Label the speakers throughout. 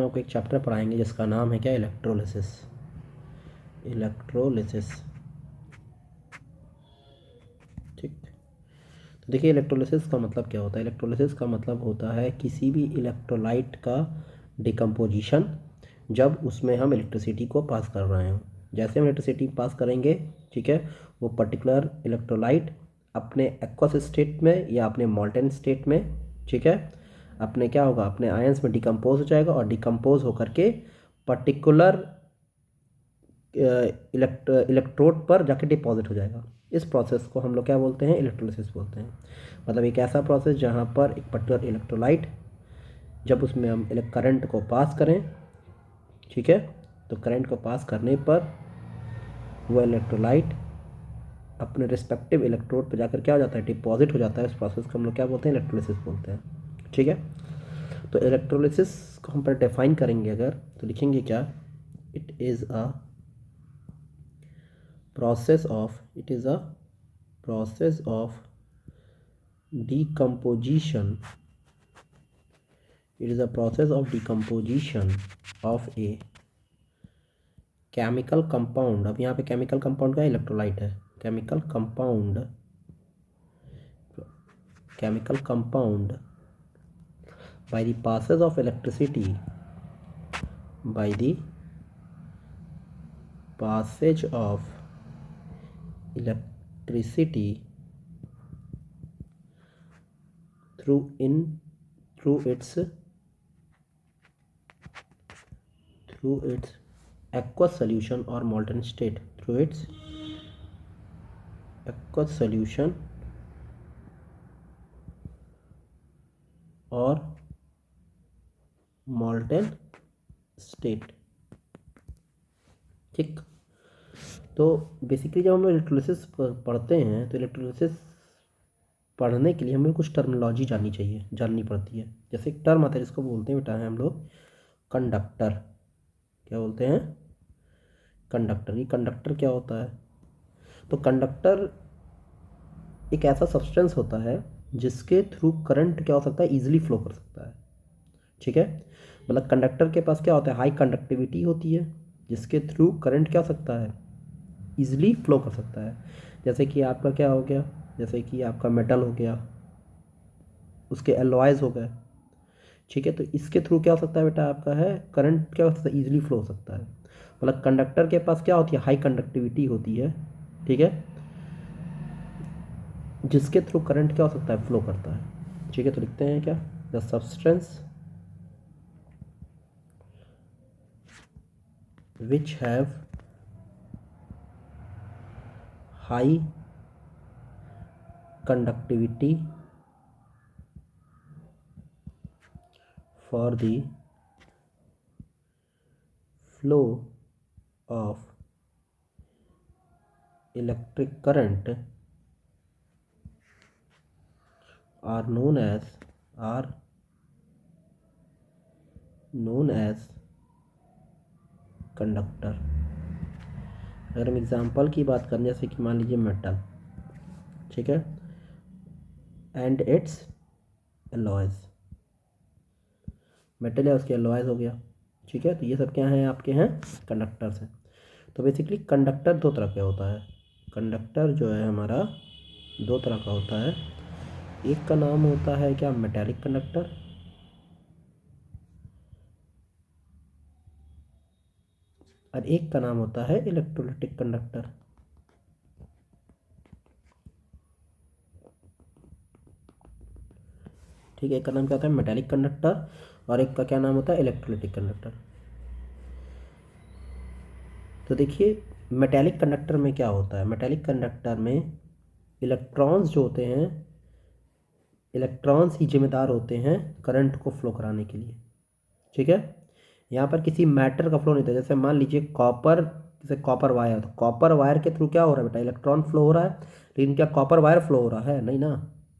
Speaker 1: आपको एक चैप्टर पढ़ाएंगे जिसका नाम है क्या, इलेक्ट्रोलिसिस। इलेक्ट्रोलिसिस, ठीक। तो देखिए इलेक्ट्रोलिसिस का मतलब क्या होता है। इलेक्ट्रोलिसिस का मतलब होता है किसी भी इलेक्ट्रोलाइट का डिकम्पोजिशन जब उसमें हम इलेक्ट्रिसिटी को पास कर रहे हैं। जैसे हम इलेक्ट्रिसिटी पास करेंगे, ठीक है, वो पर्टिकुलर इलेक्ट्रोलाइट अपने एक्वस स्टेट में या अपने मॉल्टेन स्टेट में, ठीक है, अपने क्या होगा, अपने आयंस में डिकम्पोज हो जाएगा और डिकम्पोज होकर के पर्टिकुलर इलेक्ट्रोड पर जाके डिपॉजिट हो जाएगा। इस प्रोसेस को हम लोग क्या बोलते हैं, इलेक्ट्रोलिसिस बोलते हैं। मतलब एक ऐसा प्रोसेस जहाँ पर एक पर्टिकुलर इलेक्ट्रोलाइट जब उसमें हम करंट को पास करें, ठीक है, तो करंट को पास करने पर वह इलेक्ट्रोलाइट अपने रिस्पेक्टिव इलेक्ट्रोड पर जाकर क्या हो जाता है, डिपॉजिट हो जाता है। इस प्रोसेस को हम लोग क्या बोलते हैं, इलेक्ट्रोलिसिस बोलते हैं, ठीक है। तो इलेक्ट्रोलिसिस को हम पर डिफाइन करेंगे अगर, तो लिखेंगे क्या, it is a process of decomposition. It is a process of decomposition of a chemical compound. अब यहाँ पे chemical compound का इलेक्ट्रोलाइट है, chemical compound by the passage of electricity, by the passage of electricity through its aqueous solution or molten state, through its aqueous solution और molten state, ठीक। तो basically जब हम इलेक्ट्रोलिसिस पढ़ते हैं तो इलेक्ट्रोलिसिस पढ़ने के लिए हमें कुछ टर्मिनोलॉजी जाननी पड़ती है। जैसे एक टर्म आता है जिसको बोलते हैं बेटा है हम लोग कंडक्टर। क्या बोलते हैं, कंडक्टर। ये कंडक्टर क्या होता है, तो कंडक्टर एक ऐसा सब्सटेंस होता है जिसके थ्रू करंट क्या हो सकता है, ईजिली फ्लो कर सकता है, ठीक है। मतलब कंडक्टर के पास क्या होता है, हाई कंडक्टिविटी होती है जिसके थ्रू करंट क्या हो सकता है, ईजिली फ्लो कर सकता है। जैसे कि आपका क्या हो गया, जैसे कि आपका मेटल हो गया, उसके एलॉयज़ हो गए, ठीक है। तो इसके थ्रू क्या हो सकता है बेटा, आपका है करंट क्या हो सकता है, ईजिली फ्लो हो सकता है। मतलब कंडक्टर के पास क्या होती है, हाई कंडक्टिविटी होती है, ठीक है, जिसके थ्रू करंट क्या हो सकता है, फ्लो करता है, ठीक है। तो लिखते हैं क्या, the substance which have high conductivity for the flow of electric current are known as conductor. अगर हम एग्जांपल की बात करें, जैसे कि मान लीजिए मेटल, ठीक है, एंड इट्स एलॉयज़, मेटल है उसके एलॉयज़ हो गया, ठीक है। तो ये सब क्या हैं, आपके हैं कंडक्टर्स हैं। तो बेसिकली कंडक्टर दो तरह का होता है। कंडक्टर जो है हमारा दो तरह का होता है। एक का नाम होता है क्या, मेटालिक कंडक्टर, और एक का नाम होता है इलेक्ट्रोलिटिक कंडक्टर। ठीक है, एक का नाम क्या होता है, मेटालिक कंडक्टर, और एक का क्या नाम होता है, इलेक्ट्रोलिटिक कंडक्टर। तो देखिए मेटालिक कंडक्टर में क्या होता है, मेटालिक कंडक्टर में इलेक्ट्रॉन्स जो होते हैं, इलेक्ट्रॉन्स ही जिम्मेदार होते हैं करंट को फ्लो कराने के लिए, ठीक है। यहाँ पर किसी मैटर का फ्लो नहीं था। जैसे मान लीजिए कॉपर, जैसे कॉपर वायर, तो कॉपर वायर के थ्रू क्या हो रहा है बेटा, इलेक्ट्रॉन फ्लो हो रहा है, लेकिन क्या कॉपर वायर फ्लो हो रहा है, नहीं ना,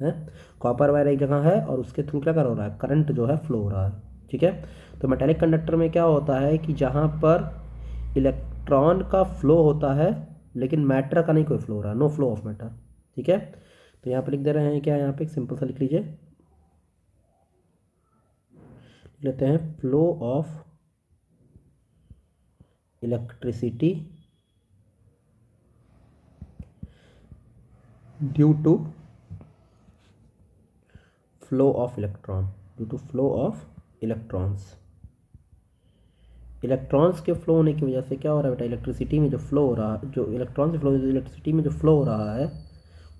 Speaker 1: है। कॉपर वायर एक जगह है और उसके थ्रू क्या कर हो रहा है, करंट जो है फ्लो हो रहा है, ठीक है। तो मेटालिक कंडक्टर में क्या होता है कि जहाँ पर इलेक्ट्रॉन का फ्लो होता है लेकिन मैटर का नहीं कोई फ्लो हो रहा है, नो फ्लो ऑफ मैटर, ठीक है। तो यहाँ पर लिख दे रहे हैं क्या, यहाँ पे एक सिंपल सा लिख लीजिए, लेते हैं flow of electricity due to flow of electron, due to flow of electrons. Electrons के फ्लो होने की वजह से क्या हो रहा है बेटा, इलेक्ट्रिसिटी में जो फ्लो हो रहा है, जो इलेक्ट्रॉन से फ्लो इलेक्ट्रिसिटी में जो फ्लो हो रहा है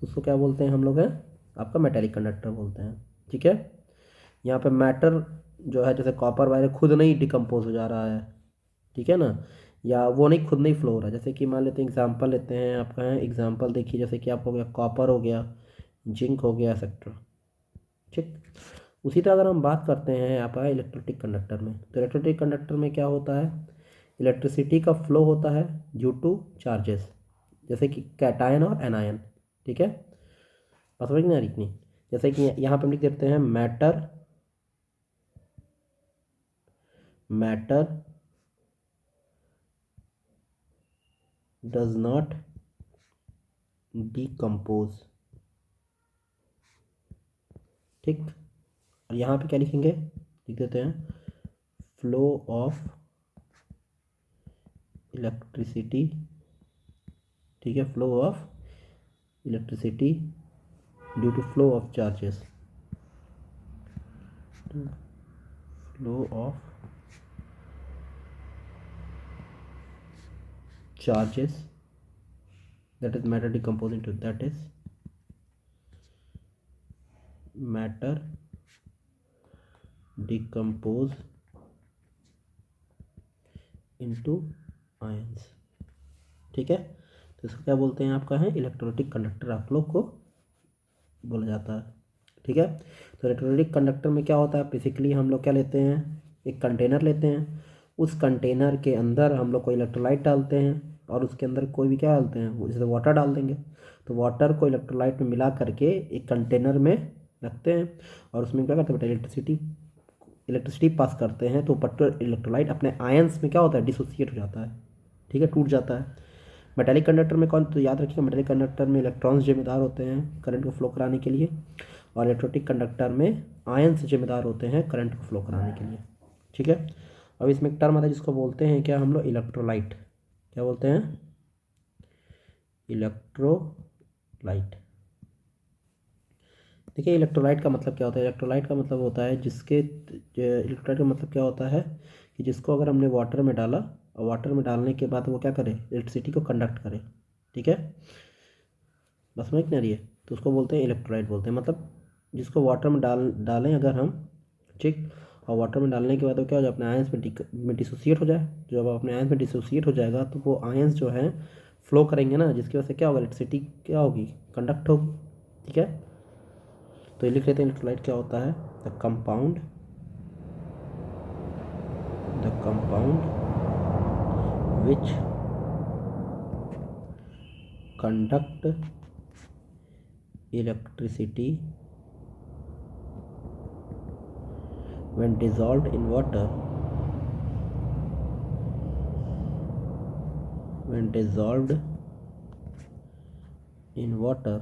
Speaker 1: उसको क्या बोलते हैं हम लोग हैं, आपका मेटेलिक कंडक्टर बोलते हैं। ठीक है, यहाँ पे मैटर जो है जैसे कॉपर वायर खुद नहीं डिकम्पोज हो जा रहा है, ठीक है ना, या वो नहीं खुद नहीं फ्लो हो रहा है। जैसे कि मान लेते हैं एग्जांपल लेते हैं आपका है, एग्जांपल देखिए जैसे कि आप हो गया कॉपर हो गया, जिंक हो गया एक्सेट्रा। ठीक, उसी तरह अगर हम बात करते हैं आपका इलेक्ट्रोलिटिक कंडक्टर में, तो इलेक्ट्रोलिटिक कंडक्टर में क्या होता है, इलेक्ट्रिसिटी का फ्लो होता है ड्यू टू चार्जेस, जैसे कि कैटायन और एनायन। ठीक है, बात समझ नहीं आ रही इतनी, जैसे कि यहाँ पे हम लिख देते हैं matter, matter does not decompose. ठीक, और यहाँ पे क्या लिखेंगे, लिख देते हैं फ्लो ऑफ इलेक्ट्रिसिटी। ठीक है, flow of electricity due to flow of charges, flow of charges, that is matter decompose into, that is matter decompose into ions। ठीक है, तो इसको क्या बोलते हैं आपका है इलेक्ट्रोलिटिक कंडक्टर आप लोग को बोला जाता है। ठीक है, तो इलेक्ट्रोलिटिक कंडक्टर में क्या होता है, बेसिकली हम लोग क्या लेते हैं, एक कंटेनर लेते हैं, उस कंटेनर के अंदर हम लोग को इलेक्ट्रोलाइट डालते हैं और उसके अंदर कोई भी क्या डालते हैं, जैसे वाटर डाल देंगे, तो वाटर को इलेक्ट्रोलाइट में मिला करके एक कंटेनर में रखते हैं और उसमें क्या करते हैं बेटा, इलेक्ट्रिसिटी पास करते हैं, तो पर्टिकुलर इलेक्ट्रोलाइट अपने आयंस में क्या होता है, डिसोसिएट हो जाता है। ठीक है, टूट जाता है। मेटेलिक कंडक्टर में कौन, तो याद रखिएगा मेटेलिक कंडक्टर में इलेक्ट्रॉन्स जिम्मेदार होते हैं करंट को फ्लो कराने के लिए, और इलेक्ट्रोलिटिक कंडक्टर में आयंस जिम्मेदार होते हैं करंट को फ्लो कराने के लिए। ठीक है, अब इसमें एक टर्म आता है जिसको बोलते हैं क्या हम लोग, इलेक्ट्रोलाइट। क्या बोलते हैं, इलेक्ट्रोलाइट। देखिए इलेक्ट्रोलाइट का मतलब क्या होता है, इलेक्ट्रोलाइट का मतलब होता है जिसके, इलेक्ट्रोलाइट का मतलब क्या होता है कि जिसको अगर हमने वाटर में डाला और वाटर में डालने के बाद वो क्या करे, इलेक्ट्रिसिटी को कंडक्ट करे। ठीक है, बस समझ नहीं आ रही है, तो उसको बोलते हैं इलेक्ट्रोलाइट बोलते हैं, मतलब जिसको वाटर में डालें अगर हम, ठीक, और वाटर में डालने के बाद वो क्या हो जाए, अपने आयंस में डिसोसिएट हो जाए। जब अपने आयंस में डिसोसिएट हो जाएगा तो वो आयंस जो है फ्लो करेंगे ना, जिसकी वजह से क्या होगा, इलेक्ट्रिसिटी क्या होगी, कंडक्ट होगी। ठीक है, तो ये लिख लेते हैं इलेक्ट्रोलाइट क्या होता है, the compound which conduct electricity when dissolved in water, when dissolved in water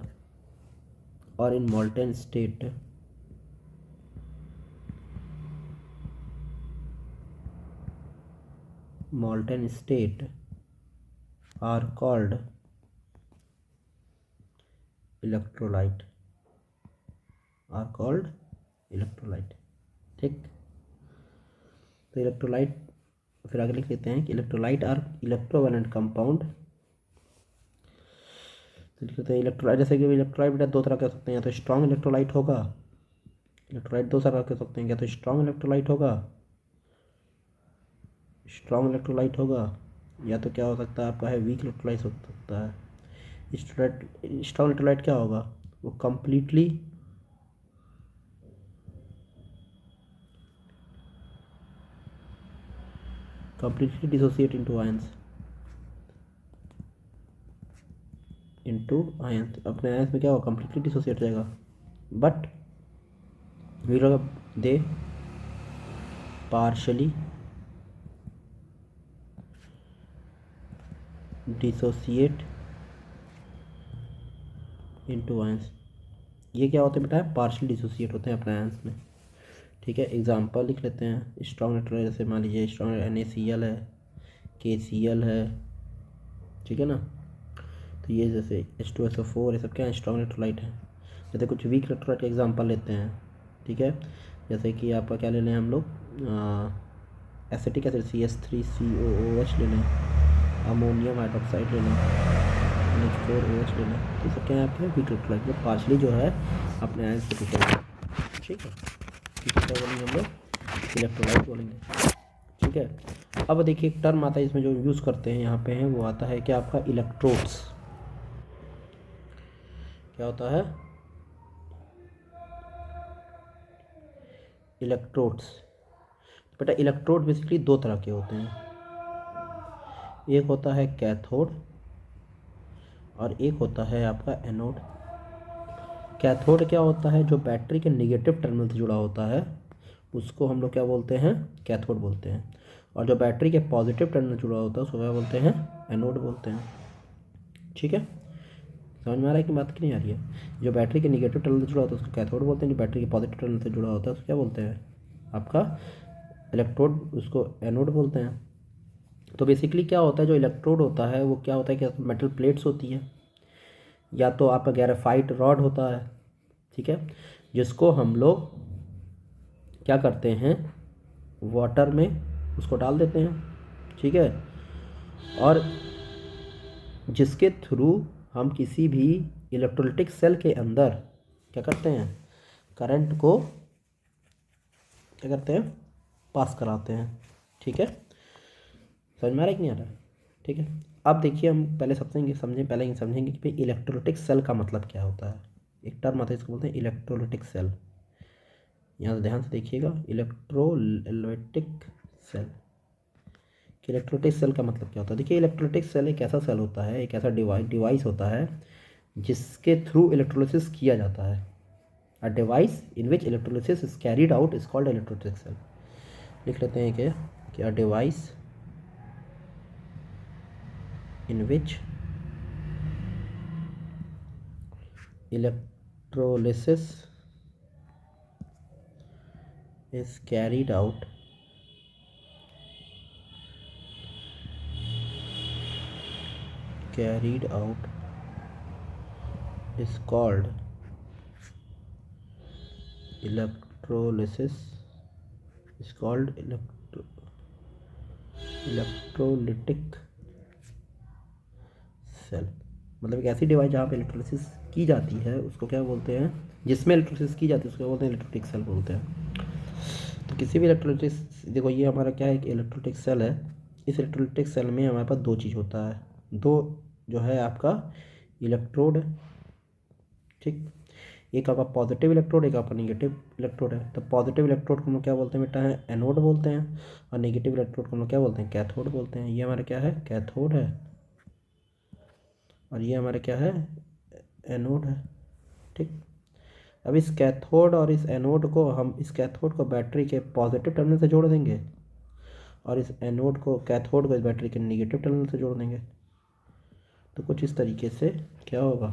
Speaker 1: or in molten state, are called electrolyte, ठीक। तो इलेक्ट्रोलाइट फिर आगे लिख लेते हैं कि इलेक्ट्रोलाइट आर इलेक्ट्रोवैलेंट कंपाउंड। तो लिख लेते हैं इलेक्ट्रोलाइट, जैसे कि इलेक्ट्रोलाइट बेटा दो तरह कर सकते हैं, या तो स्ट्रॉन्ग इलेक्ट्रोलाइट होगा, इलेक्ट्रोलाइट दो तरह कर सकते हैं, या तो स्ट्रॉन्ग इलेक्ट्रोलाइट होगा, या तो क्या हो सकता है आपका है वीक इलेक्ट्रोलाइट हो सकता है। स्ट्रॉन्ग इलेक्ट्रोलाइट क्या होगा, वो कंप्लीटली डिसोसिएट इनटू आयंस, अपने आयंस में क्या होगा, कंप्लीटली डिसोसिएट हो जाएगा, but they partially dissociate into ions. ये क्या होते हैं बेटा, पार्शली डिसोसिएट होते हैं अपने आयंस में। ठीक है, एग्जांपल लिख लेते हैं, स्ट्रॉन्ग इलेक्ट्रोलाइट, जैसे मान लीजिए स्ट्रॉन्ग NaCl है, KCl है, ठीक है ना। तो ये जैसे H2SO4 ये सब क्या है, स्ट्रॉन्ग इलेक्ट्रोलाइट है। जैसे कुछ वीक इलेक्ट्रोलाइट का एग्जांपल लेते हैं, ठीक है। जैसे कि आपका क्या ले लें हम लोग, एसिटिक एसिड CH3COOH ले लें, अमोनियम हाइड्रोक्साइड ले लें, NH4OH ले लें। तो सब क्या है आपके वीक इलेक्ट्रोलाइट, जो पार्शली जो है अपने आयन से टूटेंगे, ठीक है। क्या बोलेंगे हम लोग, इलेक्ट्रोलाइट बोलेंगे, ठीक है। अब देखिए एक टर्म आता है इसमें जो यूज़ करते हैं यहाँ पे है, वो आता है क्या आपका, इलेक्ट्रोड्स। क्या होता है, इलेक्ट्रोड्स। बेटा इलेक्ट्रोड बेसिकली दो तरह के होते हैं, एक होता है कैथोड और एक होता है आपका एनोड। कैथोड क्या होता है, जो बैटरी के निगेटिव टर्मिनल से जुड़ा होता है उसको हम लोग क्या बोलते हैं, कैथोड बोलते हैं। और जो बैटरी के पॉजिटिव टर्मिनल से जुड़ा होता है उसको क्या बोलते हैं, एनोड बोलते हैं, ठीक है। समझ में आ रहा है कि बात की नहीं आ रही है। जो बैटरी के निगेटिव टर्मिनल से जुड़ा होता है उसको कैथोड बोलते हैं, जो बैटरी के पॉजिटिव टर्मिनल से जुड़ा होता है उसको क्या बोलते हैं, आपका इलेक्ट्रोड, उसको एनोड बोलते हैं। तो बेसिकली क्या होता है, जो इलेक्ट्रोड होता है वो क्या होता है कि मेटल प्लेट्स होती हैं, या तो आपका ग्रेफाइट रॉड होता है, ठीक है, जिसको हम लोग क्या करते हैं, वाटर में उसको डाल देते हैं, ठीक है। और जिसके थ्रू हम किसी भी इलेक्ट्रोलिटिक सेल के अंदर क्या करते हैं, करंट को क्या करते हैं, पास कराते हैं, ठीक है। समझ में आ रहा है कि नहीं आ रहा है, ठीक है। अब देखिए हम पहले समझें ये समझेंगे कि भाई इलेक्ट्रोलिटिक सेल का मतलब क्या होता है। एक टर्म आता है इसको बोलते हैं इलेक्ट्रोलिटिक सेल। यहाँ से ध्यान से देखिएगा, इलेक्ट्रोलाइटिक सेल। कि इलेक्ट्रोलिटिक सेल का मतलब क्या होता है। देखिए इलेक्ट्रोलिटिक सेल एक ऐसा सेल होता है, एक ऐसा डिवाइस होता है जिसके थ्रू इलेक्ट्रोलिसिस किया जाता है। A device in which electrolysis is carried out is called electrolytic cell. लिख लेते हैं कि a device in which electrolysis is carried out is called electrolysis is called electrolytic cell. मतलब एक ऐसी डिवाइस जहाँ पे इलेक्ट्रोलिसिस की जाती है उसको क्या बोलते हैं, जिसमें इलेक्ट्रोलिसिस की जाती है उसको क्या बोलते हैं, इलेक्ट्रोलिटिक सेल बोलते हैं। तो किसी भी इलेक्ट्रोलिटिक, देखो ये हमारा क्या है कि इलेक्ट्रोलिटिक सेल है। इस इलेक्ट्रोलिटिक सेल में हमारे पास दो चीज़ होता है, दो जो है आपका इलेक्ट्रोड है, ठीक। एक आपका पॉजिटिव इलेक्ट्रोड, एक आपका निगेटिव इलेक्ट्रोड है। तो पॉजिटिव इलेक्ट्रोड को हम लोग क्या बोलते हैं बेटा, है एनोड बोलते हैं, और नेगेटिव इलेक्ट्रोड को हम लोग क्या बोलते हैं, कैथोड बोलते हैं। ये हमारा क्या है, कैथोड है, और ये हमारा क्या है, एनोड है, ठीक। अब इस कैथोड और इस एनोड को हम, इस कैथोड को बैटरी के पॉजिटिव टर्मिनल से जोड़ देंगे और इस एनोड को, कैथोड को इस बैटरी के निगेटिव टर्मिनल से जोड़ देंगे। तो कुछ इस तरीके से क्या होगा,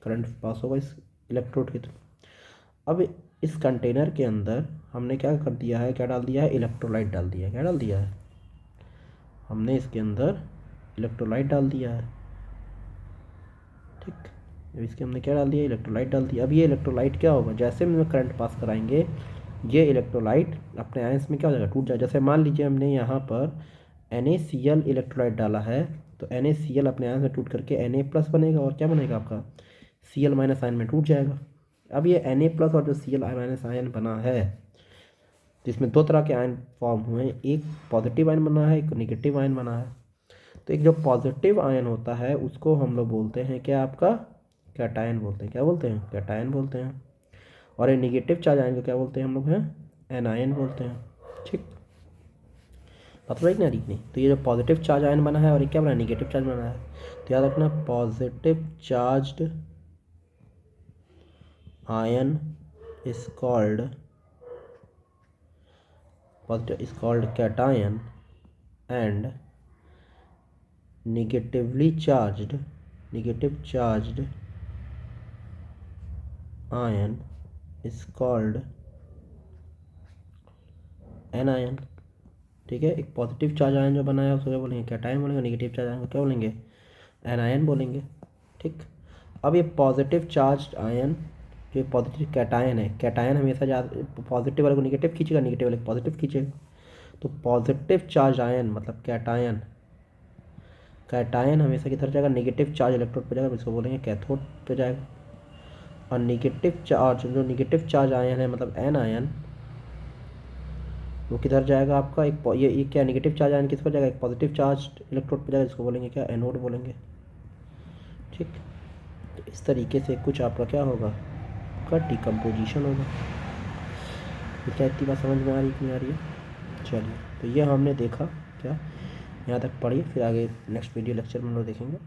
Speaker 1: करंट पास होगा इस इलेक्ट्रोड के थ्रू। अब इस कंटेनर के अंदर हमने क्या कर दिया है, क्या डाल दिया है, इलेक्ट्रोलाइट डाल दिया है। क्या डाल दिया है हमने, इसके अंदर इलेक्ट्रोलाइट डाल दिया है, ठीक। अब इसके हमने क्या डाल दिया, इलेक्ट्रोलाइट डाल दिया। अब ये इलेक्ट्रोलाइट क्या होगा, जैसे हम करंट पास कराएंगे ये इलेक्ट्रोलाइट अपने आयंस में क्या हो जाएगा, टूट जाएगा। जैसे मान लीजिए हमने यहाँ पर NaCl इलेक्ट्रोलाइट डाला है, तो NaCl अपने आयंस में टूट करके Na+ बनेगा, और क्या बनेगा आपका Cl- आयन में टूट जाएगा। अब ये Na+ और जो Cl- आयन बना है, जिसमें दो तरह के आयन फॉर्म हुए हैं, एक पॉजिटिव आयन बना है, एक नेगेटिव आयन बना है। तो एक जो पॉजिटिव आयन होता है उसको हम लोग बोलते हैं क्या, आपका कैटायन बोलते हैं। क्या बोलते हैं, कैटायन बोलते हैं। और ये नेगेटिव चार्ज आयन को क्या बोलते हैं हम लोग, हैं एनायन बोलते हैं, ठीक। पता है कि नहीं। तो ये जो पॉजिटिव चार्ज आयन बना है और ये क्या बना है, नेगेटिव चार्ज बना है। तो याद रखना, positive charged ion is called cation and negative charged ion is called anion, ठीक है। एक पॉजिटिव चार्ज आयन जो बनाया उसको क्या बोलेंगे, कैटायन बोलेंगे। नेगेटिव चार्ज आयन को क्या बोलेंगे, एनायन बोलेंगे। ठीक। अब ये पॉजिटिव चार्ज आयन, जो पॉजिटिव कैटायन है, कैटायन हमेशा ज़्यादा पॉजिटिव वाले को नेगेटिव खींचेगा, नेगेटिव वाले को पॉजिटिव खींचेगा। तो पॉजिटिव चार्ज आयन मतलब कैटायन, कैटायन हमेशा किधर जाएगा, नेगेटिव चार्ज इलेक्ट्रोड पे जाएगा, इसको बोलेंगे कैथोड पे जाएगा। और नेगेटिव चार्ज, जो नेगेटिव चार्ज आयन है मतलब एन आयन, वो किधर जाएगा आपका, एक ये क्या नेगेटिव चार्ज आयन किस पर जाएगा, एक पॉजिटिव चार्ज इलेक्ट्रोड पे जाएगा, इसको बोलेंगे क्या, एनोड बोलेंगे। ठीक। तो इस तरीके से कुछ आपका क्या होगा, आपका डिकम्पोजिशन होगा। ये क्या इतनी बात समझ में आ रही कि नहीं आ रही है। चलिए, तो ये हमने देखा क्या, यहाँ तक पढ़िए, फिर आगे नेक्स्ट वीडियो लेक्चर में हम लोग देखेंगे।